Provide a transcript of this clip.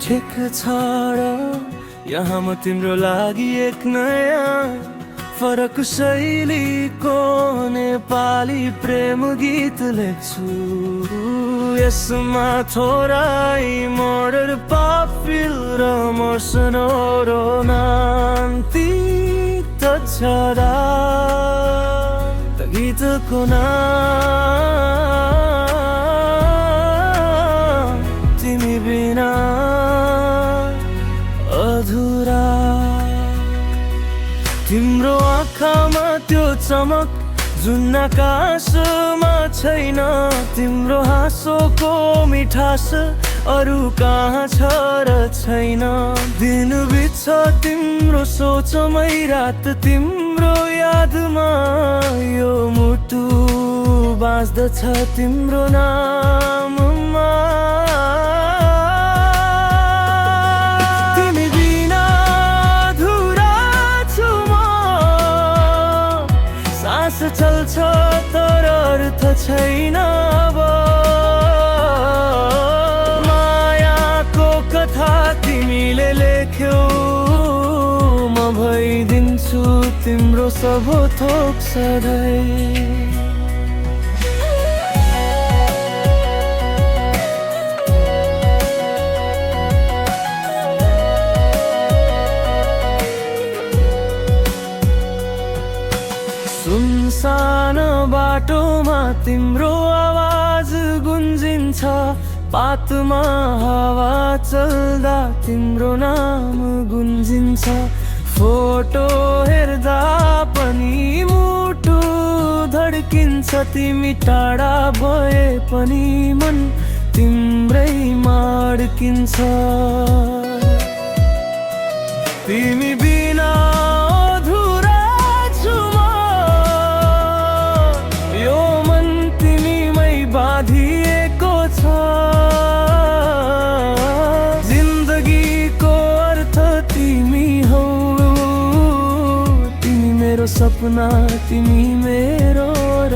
ठिक छ र यहाँ म तिम्रो लागि एक नयाँ फरक शैलीको नेपाली प्रेम गीत लेख्छु। यसमा थोरै मोडर पप फिल र मोसनोरो नान्ती त छरा त गीतको नाम तिमी बिना अधुरा। तिम्रो आँखामा त्यो चमक जुन आकाशमा छैन, तिम्रो हाँसोको मिठास अरू कहाँ छ र छैन। दिन बित्छ तिम्रो सोचमै रात तिम्रो यादमा, यो मुटु बाँच्दछ तिम्रो नाममा। चल्छ तर अर्थ छैन अब, मायाको कथा तिमीले लेख्यौ, म भइदिन्छु तिम्रो सब थोक सधैँ। सुनसान बाटोमा तिम्रो आवाज गुन्जिन्छ, पातमा हावा चल्दा तिम्रो नाम गुन्जिन्छ। फोटो हेर्दा पनि मुटु धड्किन्छ, तिमी टाढा भए पनि मन तिम्रैमा अड्किन्छ। तिमी बिना बाँधिएको छ, जिन्दगीको अर्थ तिमी हौ, तिमी मेरो सपना, तिमी मेरो र